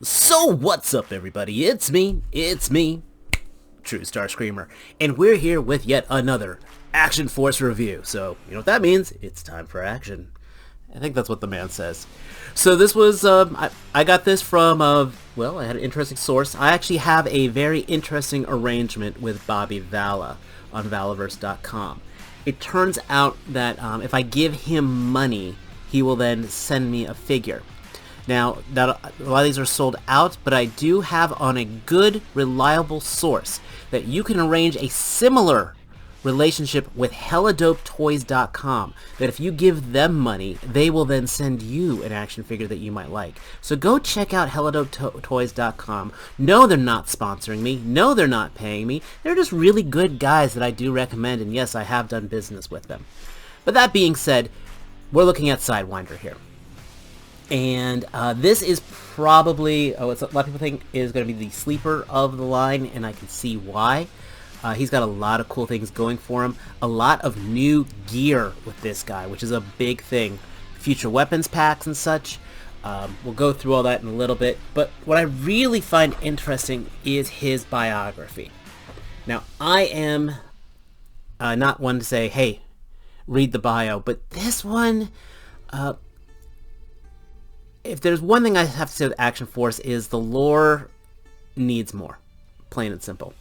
So what's up, everybody? It's me, True Star Screamer, and we're here with yet another Action Force review. So, you know what that means? It's time for action. I think that's what the man says. So this was, I got this from, well, I had an interesting source. I actually have a very interesting arrangement with Bobby Valla on Valaverse.com. It turns out that if I give him money, he will then send me a figure. Now, a lot of these are sold out, but I do have on a good, reliable source that you can arrange a similar relationship with helladopetoys.com, that if you give them money, they will then send you an action figure that you might like. So go check out helladopetoys.com. No, they're not sponsoring me. No, they're not paying me. They're just really good guys that I do recommend, and yes, I have done business with them. But that being said, we're looking at Sidewinder here. And this is probably, a lot of people think is going to be the sleeper of the line, and I can see why. He's got a lot of cool things going for him. A lot of new gear with this guy, which is a big thing. Future weapons packs and such. We'll go through all that in a little bit. But what I really find interesting is his biography. Now, I am not one to say, hey, read the bio, but this one... if there's one thing I have to say with Action Force is the lore needs more, plain and simple.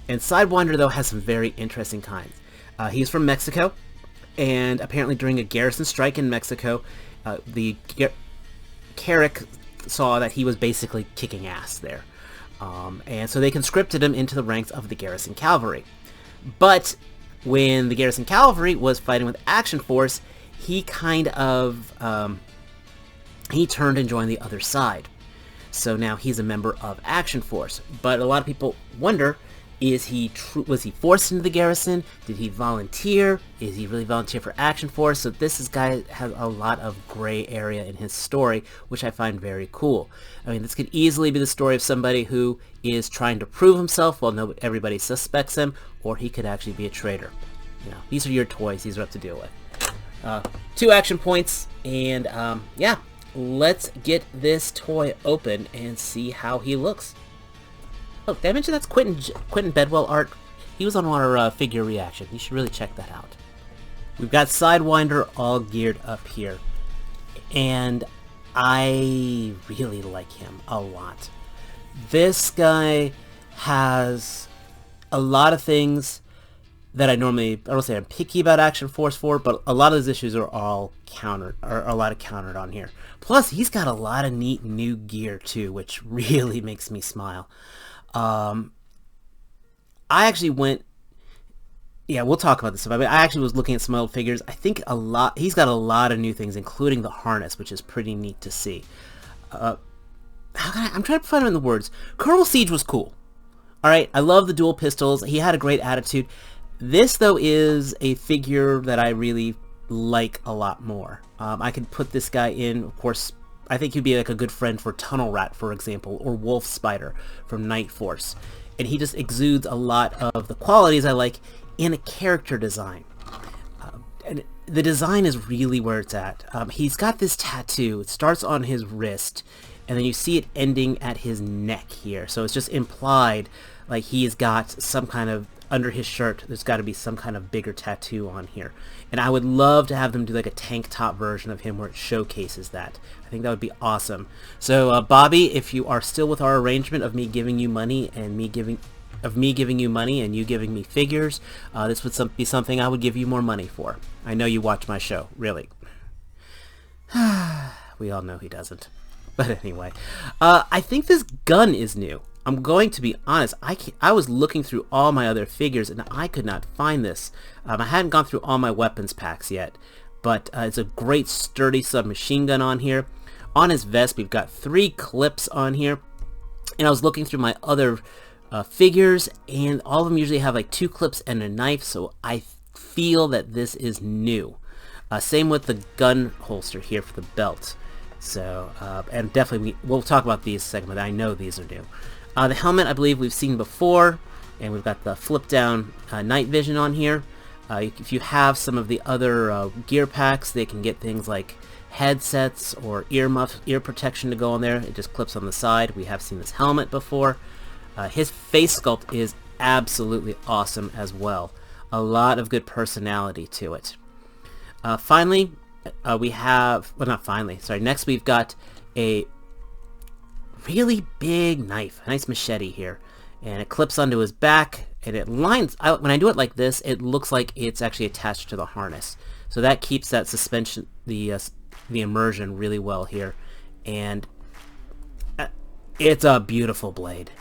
And Sidewinder, though, has some very interesting kinds. He's from Mexico, and apparently during a garrison strike in Mexico, the Carrick saw that he was basically kicking ass there. And so they conscripted him into the ranks of the garrison cavalry. But when the garrison cavalry was fighting with Action Force, he kind of... he turned and joined the other side. So now he's a member of Action Force. But a lot of people wonder, was he forced into the garrison? Did he volunteer? Is he really volunteer for Action Force? So this guy has a lot of gray area in his story, which I find very cool. I mean, this could easily be the story of somebody who is trying to prove himself while everybody suspects him, or he could actually be a traitor. You know, these are your toys. These are up to deal with. 2 action points, and yeah. Let's get this toy open and see how he looks. Oh, did I mention that's Quentin Bedwell art? He was on our figure reaction. You should really check that out. We've got Sidewinder all geared up here. And I really like him a lot. This guy has a lot of things that I don't say I'm picky about Action Force for, but a lot of those issues are all countered, or a lot of countered on here. Plus, he's got a lot of neat new gear too, which really makes me smile. I actually went, yeah, we'll talk about this stuff. I mean, I actually was looking at some old figures. I think he's got a lot of new things, including the harness, which is pretty neat to see. I'm trying to find them in the words. Colonel Siege was cool. All right, I love the dual pistols. He had a great attitude. This, though, is a figure that I really like a lot more. I could put this guy in, of course, I think he'd be like a good friend for Tunnel Rat, for example, or Wolf Spider from Night Force. And he just exudes a lot of the qualities I like in a character design. And the design is really where it's at. He's got this tattoo. It starts on his wrist, and then you see it ending at his neck here. So it's just implied like he's got some kind of, under his shirt, there's got to be some kind of bigger tattoo on here. And I would love to have them do like a tank top version of him where it showcases that. I think that would be awesome. So Bobby, if you are still with our arrangement of me giving you money and me giving you money and you giving me figures, this would be something I would give you more money for. I know you watch my show, really. We all know he doesn't. But anyway, I think this gun is new. I'm going to be honest, I was looking through all my other figures and I could not find this. I hadn't gone through all my weapons packs yet, but it's a great sturdy submachine gun on here. On his vest, we've got 3 clips on here, and I was looking through my other figures, and all of them usually have like 2 clips and a knife, so I feel that this is new. Same with the gun holster here for the belt. So, and definitely we'll talk about these segment. I know these are new. The helmet, I believe we've seen before, and we've got the flip-down night vision on here. If you have some of the other gear packs, they can get things like headsets or ear protection to go on there. It just clips on the side. We have seen this helmet before. His face sculpt is absolutely awesome as well. A lot of good personality to it. Finally, we have... Well, not finally. Sorry. Next, we've got a really big knife. A nice machete here. And it clips onto his back. And it lines... when I do it like this, it looks like it's actually attached to the harness. So that keeps that suspension... the immersion really well here. And it's a beautiful blade.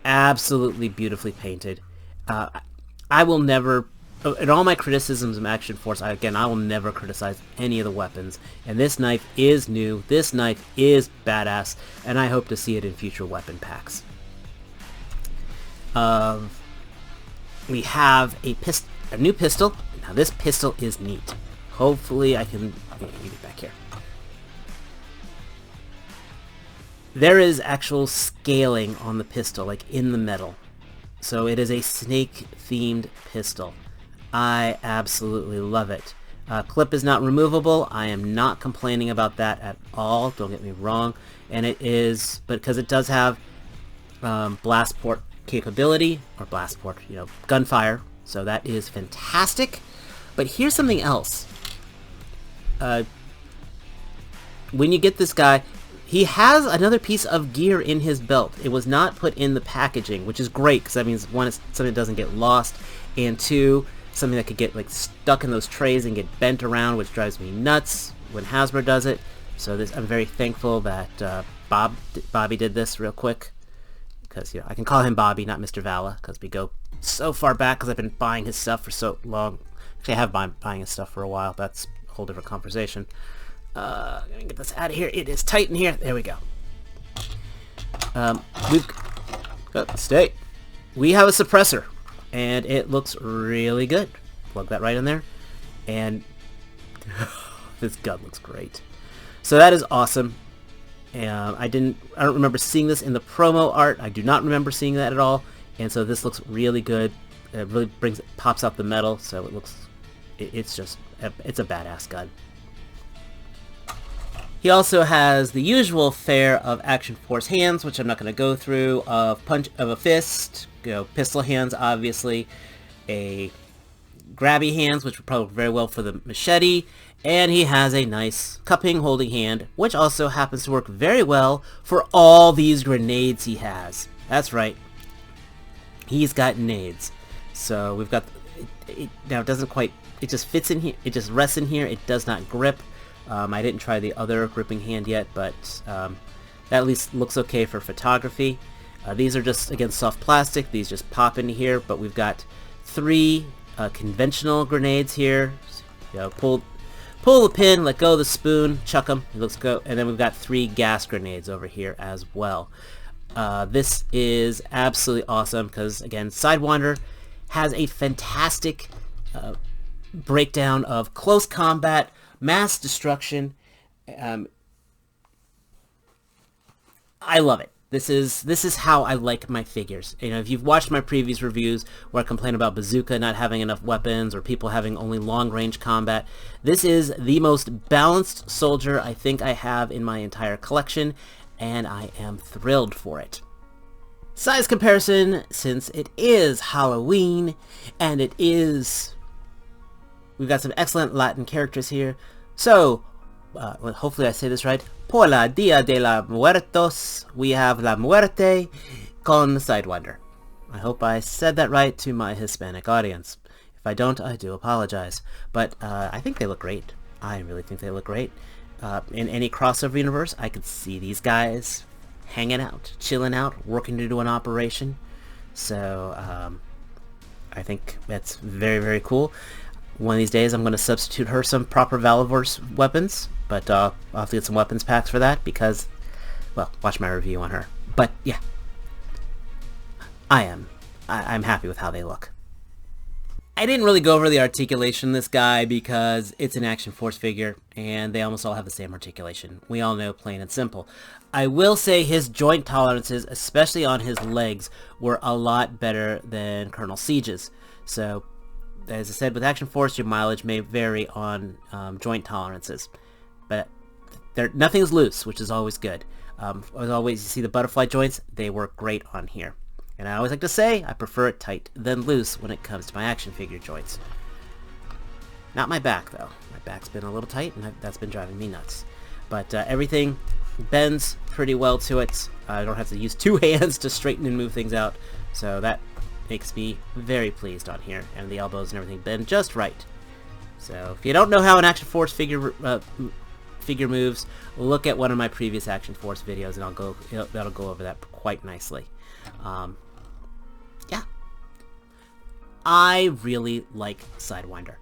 Absolutely beautifully painted. I will never, in all my criticisms of Action Force, I will never criticize any of the weapons. And this knife is new. This knife is badass, and I hope to see it in future weapon packs. We have a new pistol. Now this pistol is neat. Hopefully I can get back here. There is actual scaling on the pistol, like in the metal. So it is a snake-themed pistol. I absolutely love it. Clip is not removable. I am not complaining about that at all. Don't get me wrong. And it is, but because it does have blast port capability, or blast port, gunfire. So that is fantastic. But here's something else. When you get this guy, he has another piece of gear in his belt. It was not put in the packaging, which is great, because that means, one, it's something that doesn't get lost, and two, something that could get stuck in those trays and get bent around, which drives me nuts when Hasbro does it. So I'm very thankful that Bobby did this real quick, because I can call him Bobby, not Mr. Vala, because we go so far back, because I've been buying his stuff for so long. Actually, I have been buying his stuff for a while. That's a whole different conversation. Let me get this out of here. It is tight in here. There we go. Stay. We have a suppressor, and it looks really good. Plug that right in there, and this gun looks great. So that is awesome. I don't remember seeing this in the promo art. I do not remember seeing that at all. And so this looks really good. It really pops out the metal. So it looks, it's a badass gun. He also has the usual fare of Action Force hands, which I'm not going to go through, of a fist, pistol hands, obviously, a grabby hands, which would probably work very well for the machete, and he has a nice cupping holding hand, which also happens to work very well for all these grenades he has. That's right. He's got nades. So we've got, now it doesn't quite, it just fits in here, it just rests in here, it does not grip. I didn't try the other gripping hand yet, but that at least looks okay for photography. These are just, again, soft plastic. These just pop into here, but we've got 3 conventional grenades here. Pull the pin, let go of the spoon, chuck them, let's go. And then we've got 3 gas grenades over here as well. This is absolutely awesome because, again, Sidewinder has a fantastic breakdown of close combat, mass destruction. I love it. This is how I like my figures. If you've watched my previous reviews where I complain about Bazooka not having enough weapons or people having only long-range combat, this is the most balanced soldier I think I have in my entire collection, and I am thrilled for it. Size comparison, since it is Halloween, and we've got some excellent Latin characters here. So, hopefully I say this right. Por la Dia de la Muertos, we have La Muerte con Sidewinder. I hope I said that right to my Hispanic audience. If I don't, I do apologize. But I think they look great. I really think they look great. In any crossover universe, I could see these guys hanging out, chilling out, working to do an operation. So, I think that's very, very cool. One of these days, I'm going to substitute her some proper Valvor's weapons, but I'll have to get some weapons packs for that because, well, watch my review on her. But yeah, I'm happy with how they look. I didn't really go over the articulation of this guy because it's an Action Force figure, and they almost all have the same articulation. We all know, plain and simple. I will say his joint tolerances, especially on his legs, were a lot better than Colonel Siege's. So, as I said, with Action Force, your mileage may vary on joint tolerances. But Nothing's loose, which is always good. As always, you see the butterfly joints, they work great on here. And I always like to say, I prefer it tight than loose when it comes to my action figure joints. Not my back, though. My back's been a little tight, and that's been driving me nuts. But everything bends pretty well to it. I don't have to use 2 hands to straighten and move things out, so that makes me very pleased on here. And the elbows and everything bend just right. So if you don't know how an Action Force figure moves, look at one of my previous Action Force videos, and that'll go over that quite nicely. Yeah, I really like Sidewinder.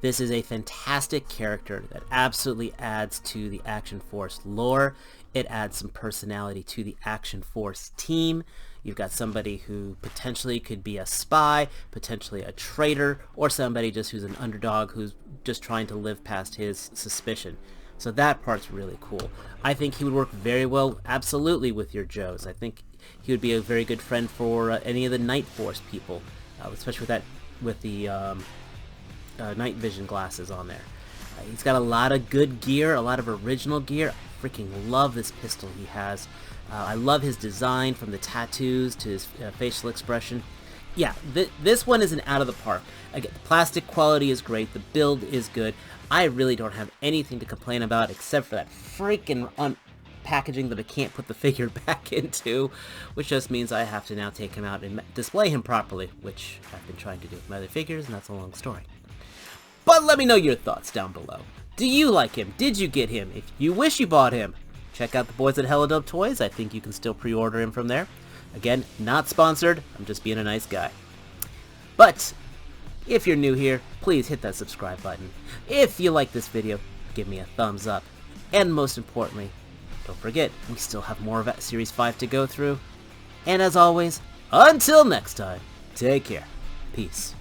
This is a fantastic character that absolutely adds to the Action Force lore. It adds some personality to the Action Force team. You've got somebody who potentially could be a spy, potentially a traitor, or somebody just who's an underdog who's just trying to live past his suspicion. So that part's really cool. I think he would work very well, absolutely, with your Joes. I think he would be a very good friend for any of the Night Force people, especially with the night vision glasses on there. He's got a lot of good gear, a lot of original gear. I freaking love this pistol he has. I love his design, from the tattoos to his facial expression. Yeah, this one isn't out of the park. Again, the plastic quality is great, the build is good. I really don't have anything to complain about except for that freaking packaging that I can't put the figure back into, which just means I have to now take him out and display him properly, which I've been trying to do with my other figures, and that's a long story. But let me know your thoughts down below. Do you like him? Did you get him? If you wish you bought him, check out the boys at Helladub Toys. I think you can still pre-order him from there. Again, not sponsored. I'm just being a nice guy. But if you're new here, please hit that subscribe button. If you like this video, give me a thumbs up. And most importantly, don't forget, we still have more of Series 5 to go through. And as always, until next time, take care. Peace.